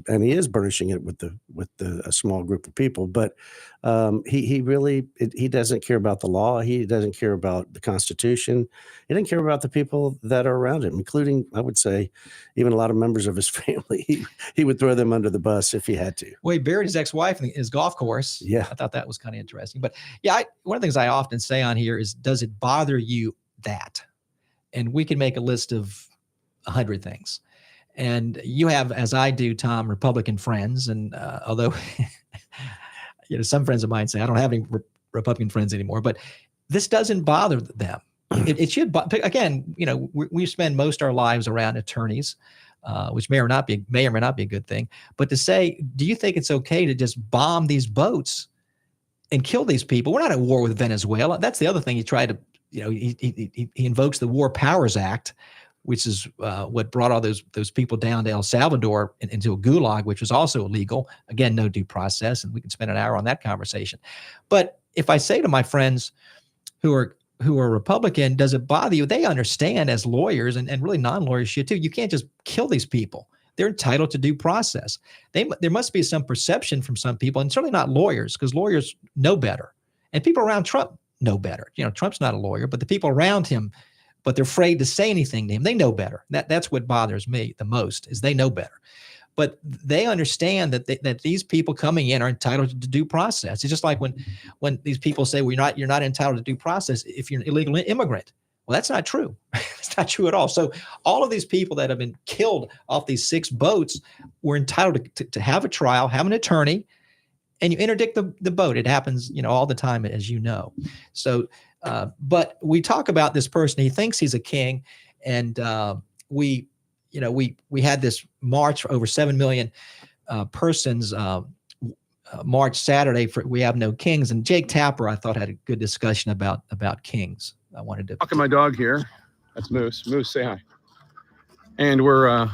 he is burnishing it with a small group of people. But he really doesn't care about the law. He doesn't care about the Constitution. He doesn't care about the people that are around him, including, I would say, even a lot of members of his family. He would throw them under the bus if he had to. Well, he buried his ex-wife in his golf course. Yeah, I thought that was kind of interesting. But yeah, one of the things I often say on here is, does it bother you that? And we can make a list of 100 things. And you have, as I do, Tom, Republican friends. And although, some friends of mine say, I don't have any Republican friends anymore, but this doesn't bother them. It should, again, we spend most of our lives around attorneys, which may or may not be a good thing. But to say, do you think it's okay to just bomb these boats and kill these people? We're not at war with Venezuela. That's the other thing. He tried to, he invokes the War Powers Act, which is what brought all those people down to El Salvador into a gulag, which was also illegal. Again, no due process, and we can spend an hour on that conversation. But if I say to my friends who are Republican, does it bother you? They understand as lawyers, and really non-lawyers should too. You can't just kill these people. They're entitled to due process. There must be some perception from some people, and certainly not lawyers, because lawyers know better. And people around Trump know better. Trump's not a lawyer, but the people around him, but they're afraid to say anything to him. They know better. That's what bothers me the most, is they know better. But they understand that these people coming in are entitled to due process. It's just like when these people say, well, you're not entitled to due process if you're an illegal immigrant. Well, that's not true. It's not true at all. So all of these people that have been killed off these 6 boats were entitled to have a trial, have an attorney, and you interdict the boat. It happens, all the time, as you know. So, but we talk about this person. He thinks he's a king, and we had this march for over 7 million persons. March Saturday for We Have No Kings, and Jake Tapper, I thought, had a good discussion about kings. I wanted to walking my dog here. That's Moose. Moose, say hi. And we're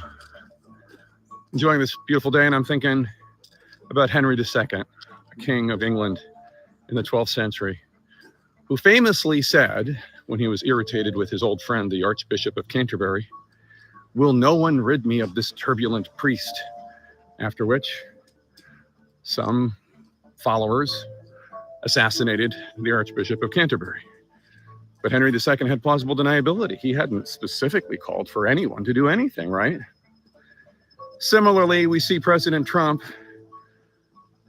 enjoying this beautiful day, and I'm thinking about Henry II, king of England in the 12th century, who famously said, when he was irritated with his old friend, the Archbishop of Canterbury, "Will no one rid me of this turbulent priest?" After which some followers assassinated the Archbishop of Canterbury. But Henry II had plausible deniability. He hadn't specifically called for anyone to do anything, right? Similarly, we see President Trump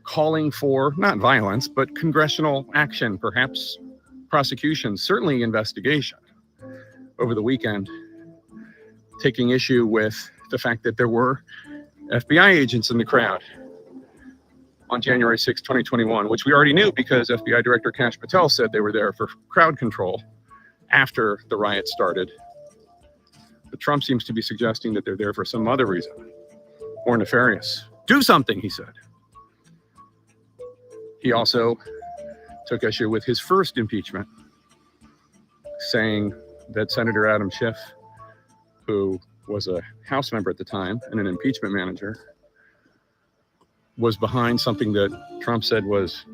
calling for not violence, but congressional action, perhaps prosecution, certainly investigation. Over the weekend, taking issue with the fact that there were FBI agents in the crowd on January 6, 2021, which we already knew because FBI Director Kash Patel said they were there for crowd control after the riot started. But Trump seems to be suggesting that they're there for some other reason, more nefarious. Do something, he said. He also took issue with his first impeachment, saying that Senator Adam Schiff, who was a House member at the time and an impeachment manager, was behind something that Trump said was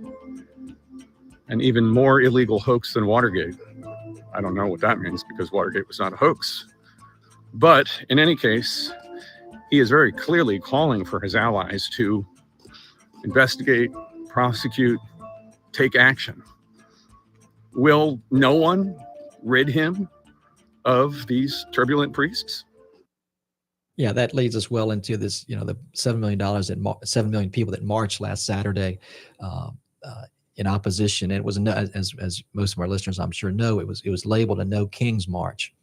an even more illegal hoax than Watergate. I don't know what that means, because Watergate was not a hoax. But in any case, he is very clearly calling for his allies to investigate, prosecute, take action. Will no one rid him of these turbulent priests? Yeah, that leads us well into this, the $7 million 7 million people that marched last Saturday in opposition. And it was, as most of our listeners, I'm sure, know, it was labeled a No Kings March.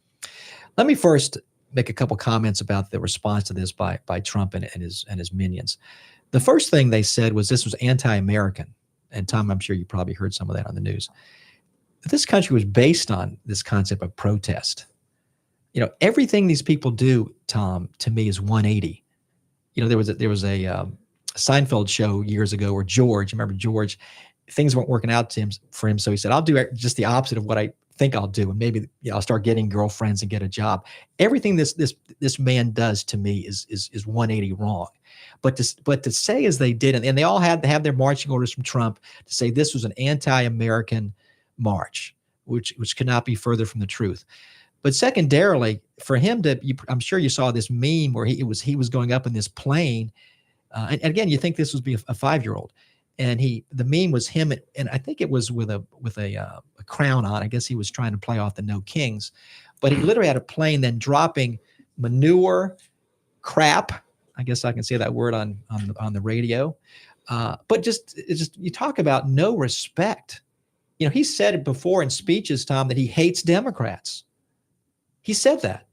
Let me first make a couple comments about the response to this by Trump and his minions. The first thing they said was this was anti-American. And Tom, I'm sure you probably heard some of that on the news. This country was based on this concept of protest. Everything these people do, Tom, to me is 180. There was a Seinfeld show years ago where George, remember George, things weren't working out for him. So he said, I'll do just the opposite of what I think I'll do, and maybe I'll start getting girlfriends and get a job. Everything this man does to me is 180 wrong. But to say as they did, and they all had to have their marching orders from Trump to say this was an anti-American march, which could not be further from the truth. But secondarily, for him I'm sure you saw this meme where he was going up in this plane, and again, you think this would be a 5-year-old, and the meme was him, and I think it was with a crown on. I guess he was trying to play off the No Kings, but he literally had a plane then dropping manure, crap. I guess I can say that word on the radio, but just you talk about no respect. He said it before in speeches, Tom, that he hates Democrats. He said that.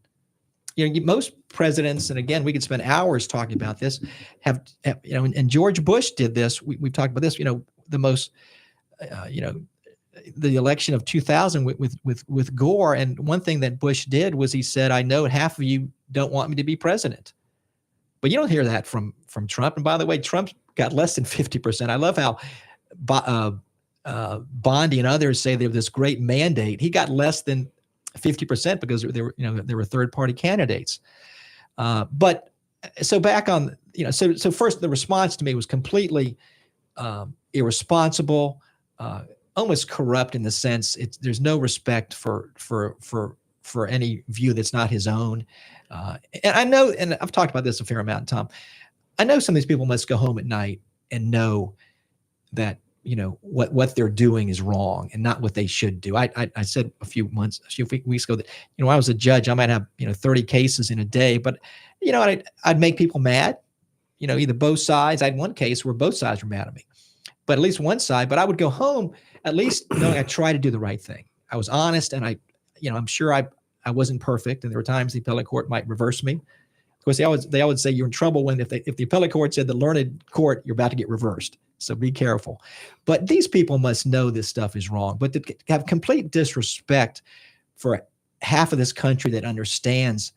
Most presidents, and again, we could spend hours talking about this, have and George Bush did this. We've talked about this. The most, the election of 2000 with Gore, and one thing that Bush did was he said, "I know half of you don't want me to be president," but you don't hear that from Trump. And by the way, Trump got less than 50%. I love how Bondi and others say they have this great mandate. He got less than 50% because there were third-party candidates. But so back on, so first the response to me was completely irresponsible, almost corrupt in the sense there's no respect for any view that's not his own. And I know, and I've talked about this a fair amount, Tom. I know some of these people must go home at night and know that what they're doing is wrong and not what they should do. I said a few weeks ago that I was a judge. I might have 30 cases in a day, but I'd make people mad. Either both sides. I had one case where both sides were mad at me, but at least one side. But I would go home at least knowing I tried to do the right thing. I was honest, and I'm sure I wasn't perfect, and there were times the appellate court might reverse me. Of course, they always say you're in trouble if the appellate court said the learned court, you're about to get reversed. So be careful. But these people must know this stuff is wrong. But to have complete disrespect for half of this country that understands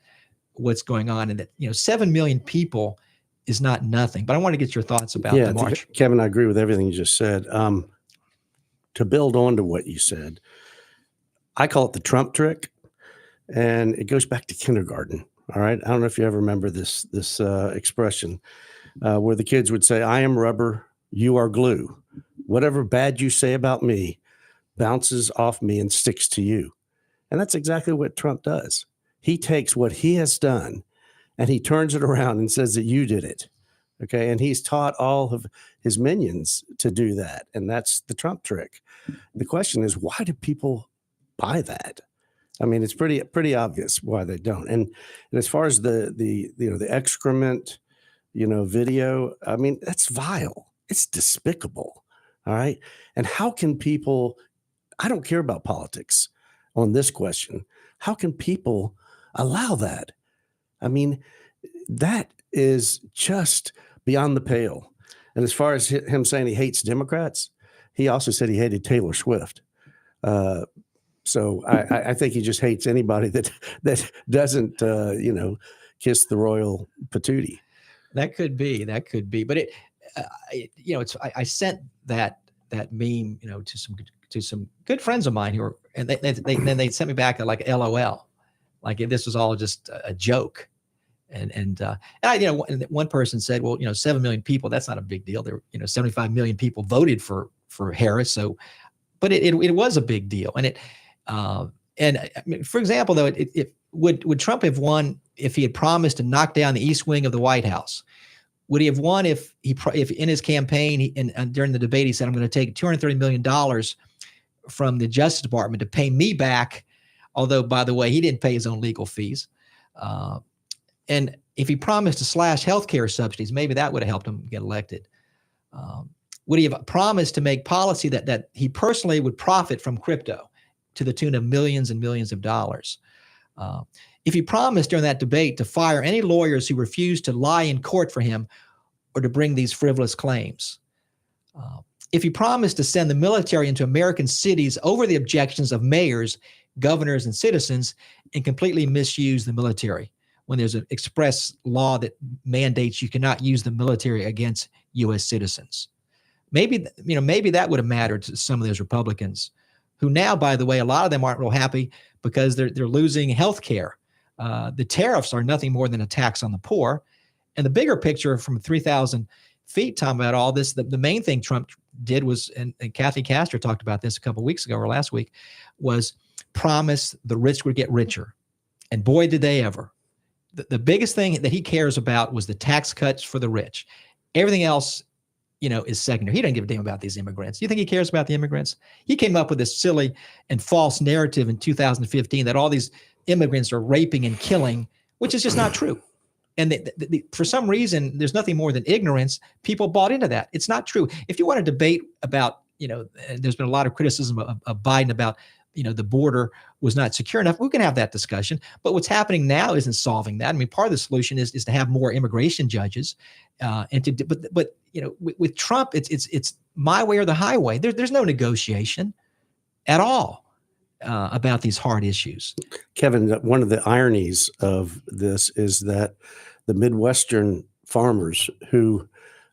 what's going on, and that 7 million people is not nothing. But I want to get your thoughts about the march. Kevin, I agree with everything you just said. To build on to what you said, I call it the Trump trick, and it goes back to kindergarten. All right. I don't know if you ever remember this expression where the kids would say, "I am rubber, you are glue. Whatever bad you say about me bounces off me and sticks to you." And that's exactly what Trump does. He takes what he has done and he turns it around and says that you did it. Okay. And he's taught all of his minions to do that. And that's the Trump trick. The question is, why do people buy that? I mean, it's pretty obvious why they don't. And as far as the excrement, video, I mean, that's vile. It's despicable. All right. And how can people, I don't care about politics on this question. How can people allow that? I mean, that is just beyond the pale. And as far as him saying he hates Democrats, he also said he hated Taylor Swift. So I think he just hates anybody that doesn't, kiss the royal patootie. That could be. But I sent that meme, to some good friends of mine and they sent me back like LOL, like this was all just a joke. And one person said, well, 7 million people, that's not a big deal. There, 75 million people voted for Harris. So, but it was a big deal. And I mean, for example, though, would Trump have won if he had promised to knock down the East Wing of the White House? Would he have won if in his campaign and during the debate he said, "I'm going to take $230 million from the Justice Department to pay me back," although, by the way, he didn't pay his own legal fees. And if he promised to slash healthcare subsidies, maybe that would have helped him get elected. Would he have promised to make policy that he personally would profit from crypto to the tune of millions and millions of dollars? If he promised during that debate to fire any lawyers who refused to lie in court for him or to bring these frivolous claims. If he promised to send the military into American cities over the objections of mayors, governors, and citizens, and completely misuse the military when there's an express law that mandates you cannot use the military against U.S. citizens. Maybe that would have mattered to some of those Republicans who now, by the way, a lot of them aren't real happy because they're losing health care. The tariffs are nothing more than a tax on the poor. And the bigger picture from 3,000 feet, Tom, about all this, the main thing Trump did was, and Kathy Castor talked about this a couple of weeks ago or last week, was promise the rich would get richer. And boy, did they ever. The biggest thing that he cares about was the tax cuts for the rich. Everything else, is secondary. He doesn't give a damn about these immigrants. You think he cares about the immigrants? He came up with this silly and false narrative in 2015 that all these immigrants are raping and killing, which is just not true. And for some reason, there's nothing more than ignorance. People bought into that. It's not true. If you want to debate about, there's been a lot of criticism of Biden about, the border was not secure enough. We can have that discussion. But what's happening now isn't solving that. I mean, part of the solution is to have more immigration judges, with Trump, it's my way or the highway. There's no negotiation at all about these hard issues. Kevin, one of the ironies of this is that the Midwestern farmers who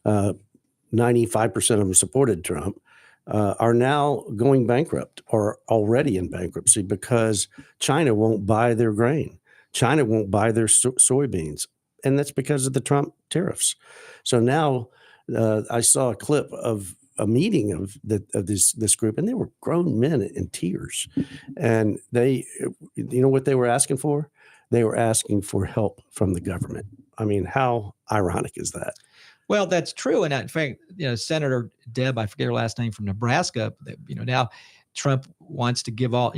95% of them supported Trump are now going bankrupt or already in bankruptcy because China won't buy their grain. China won't buy their soybeans. And that's because of the Trump tariffs. So now I saw a clip of a meeting of this group, and they were grown men in tears. And they, what they were asking for? They were asking for help from the government. I mean, how ironic is that? Well, that's true. And in fact, Senator Deb, I forget her last name, from Nebraska, now Trump wants to give all,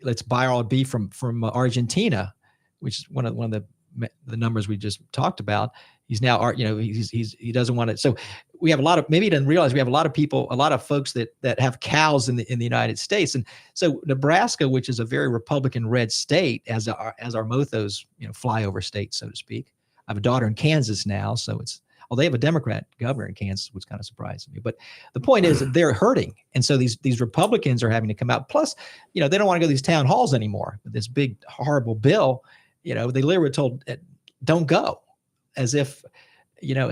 let's buy all beef from Argentina, which is one of the numbers we just talked about. He's now, he doesn't want it. So we have a lot of, maybe he doesn't realize we have a lot of people, a lot of folks that have cows in the United States. And so Nebraska, which is a very Republican red state, as are both those, flyover states, so to speak. I have a daughter in Kansas now. So they have a Democrat governor in Kansas, which kind of surprised me. But the point is that they're hurting. And so these Republicans are having to come out. Plus, they don't want to go to these town halls anymore with this big, horrible bill. They literally were told, don't go, as if, avoiding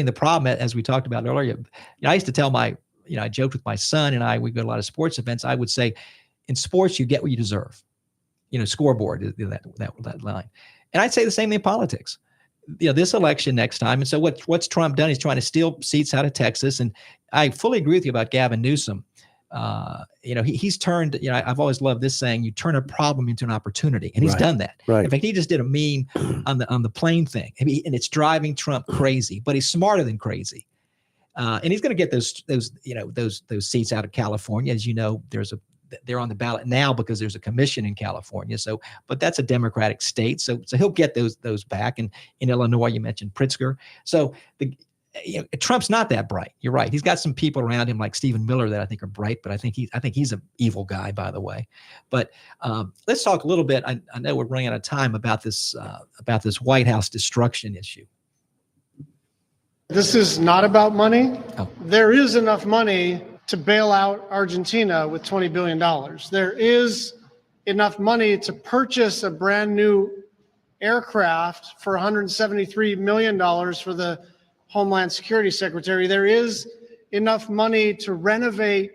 the problem, as we talked about earlier. I used to tell I joked with my son and we go to a lot of sports events. I would say, in sports, you get what you deserve. Scoreboard, that line. And I'd say the same thing in politics. This election next time. And so what's Trump done? He's trying to steal seats out of Texas. And I fully agree with you about Gavin Newsom. He's turned, I've always loved this saying, you turn a problem into an opportunity. And he's done that. Right. In fact, he just did a meme on the plane thing. And it's driving Trump crazy, but he's smarter than crazy. And he's going to get those seats out of California. As you know, they're on the ballot now because there's a commission in California. So, but that's a Democratic state. So he'll get those back. And in Illinois, you mentioned Pritzker. So Trump's not that bright. You're right. He's got some people around him like Stephen Miller that I think are bright, but I think he's an evil guy, by the way. But let's talk a little bit. I know we're running out of time about this White House destruction issue. This is not about money. Oh. There is enough money to bail out Argentina with $20 billion. There is enough money to purchase a brand new aircraft for $173 million for the Homeland Security Secretary. There is enough money to renovate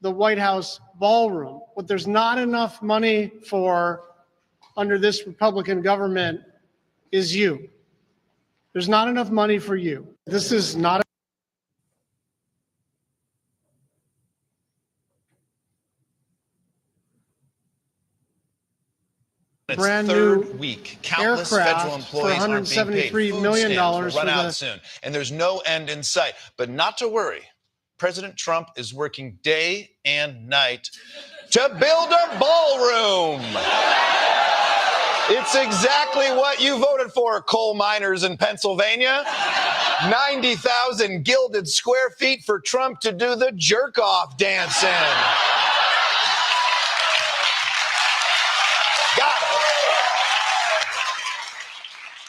the White House ballroom. What there's not enough money for under this Republican government is you. There's not enough money for you. This is not Its brand third new week. Countless aircraft federal employees for aren't being paid. $173 Food million stamps will run for out the- soon, and there's no end in sight. But not to worry. President Trump is working day and night to build a ballroom. It's exactly what you voted for, coal miners in Pennsylvania. 90,000 gilded square feet for Trump to do the jerk-off dance in. Got it.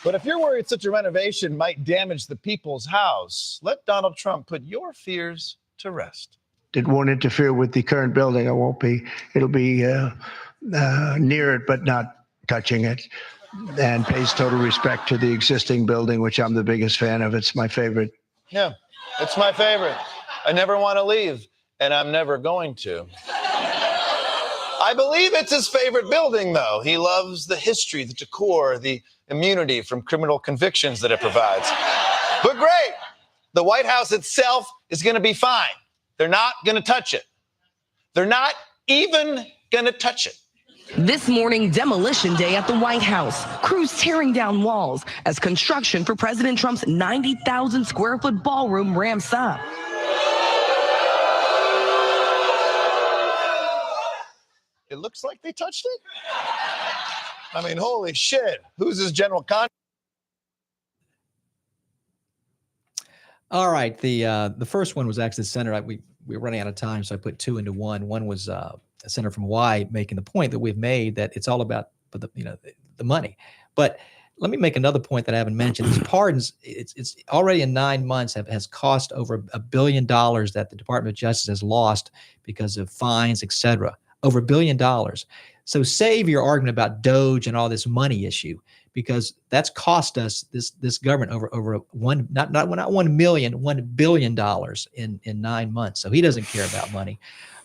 But if you're worried such a renovation might damage the people's house, let Donald Trump put your fears to rest. It won't interfere with the current building. It'll be near it, but not touching it, and pays total respect to the existing building, which I'm the biggest fan of. It's my favorite. Yeah, it's my favorite. I never want to leave. and I'm never going to. I believe it's his favorite building, though. He loves the history, the decor, the immunity from criminal convictions that it provides. But great, the White House itself is going to be fine. They're not going to touch it. They're not even going to touch it. This morning, demolition day at the White House. Crews tearing down walls as construction for President Trump's 90,000 square foot ballroom ramps up. It looks like they touched it. I mean, holy shit. Who's his general contractor? All right. The first one was actually centered. We were running out of time, so I put two into one. One was a senator from Hawaii making the point that we've made that it's all about the money. But let me make another point that I haven't mentioned. These pardons, it's already in 9 months has cost over $1 billion that the Department of Justice has lost because of fines, et cetera. Over $1 billion. So save your argument about Doge and all this money issue, because that's cost us this government over not 1 million, $1 billion in 9 months. So he doesn't care about money.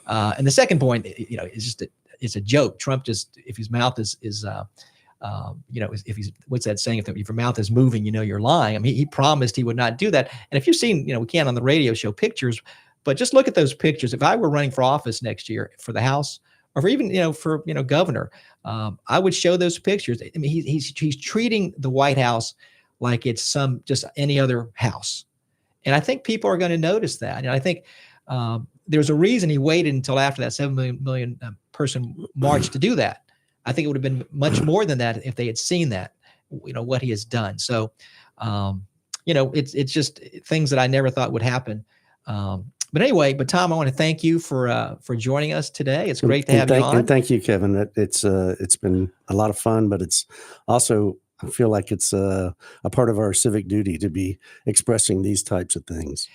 And the second point, is just it's a joke. Trump just, if his mouth is if he's, what's that saying? If your mouth is moving, you're lying. I mean, he promised he would not do that. And if you've seen, we can't on the radio show pictures, but just look at those pictures. If I were running for office next year for the House, or for even, for governor, I would show those pictures. I mean, he's treating the White House like it's just any other house, and I think people are going to notice that. And I think there's a reason he waited until after that 7 million person march to do that. I think it would have been much more than that if they had seen that, what he has done. So, it's just things that I never thought would happen. But anyway, Tom, I want to thank you for joining us today. It's great to have you on. And thank you, Kevin. It's been a lot of fun, but it's also, I feel like it's a part of our civic duty to be expressing these types of things.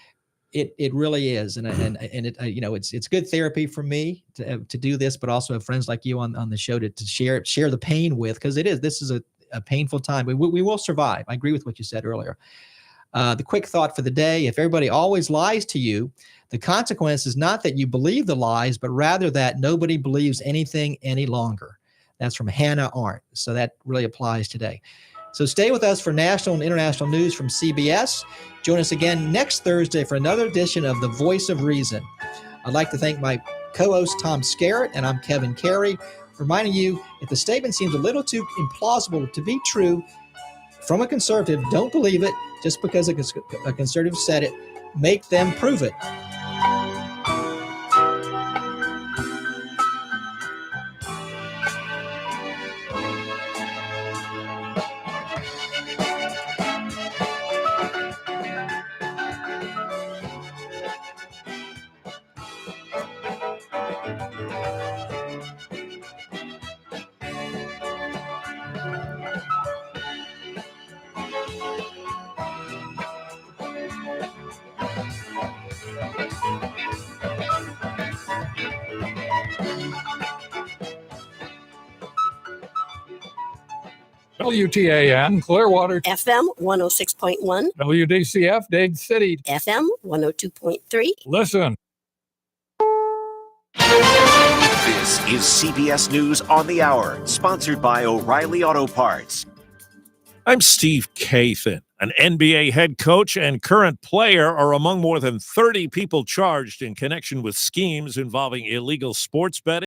It really is, and it's good therapy for me to do this, but also have friends like you on the show to share the pain with, because this is a painful time. We will survive. I agree with what you said earlier. The quick thought for the day: if everybody always lies to you, the consequence is not that you believe the lies, but rather that nobody believes anything any longer. That's from Hannah Arendt. So that really applies today. So stay with us for national and international news from CBS. Join us again next Thursday for another edition of The Voice of Reason. I'd like to thank my co-host Tom Skerritt, and I'm Kevin Carey, reminding you, if the statement seems a little too implausible to be true from a conservative, don't believe it just because a conservative said it. Make them prove it. WTAN, Clearwater. FM 106.1. WDCF, Dade City. FM 102.3. Listen. This is CBS News on the Hour, sponsored by O'Reilly Auto Parts. I'm Steve Kathan. An NBA head coach and current player are among more than 30 people charged in connection with schemes involving illegal sports betting.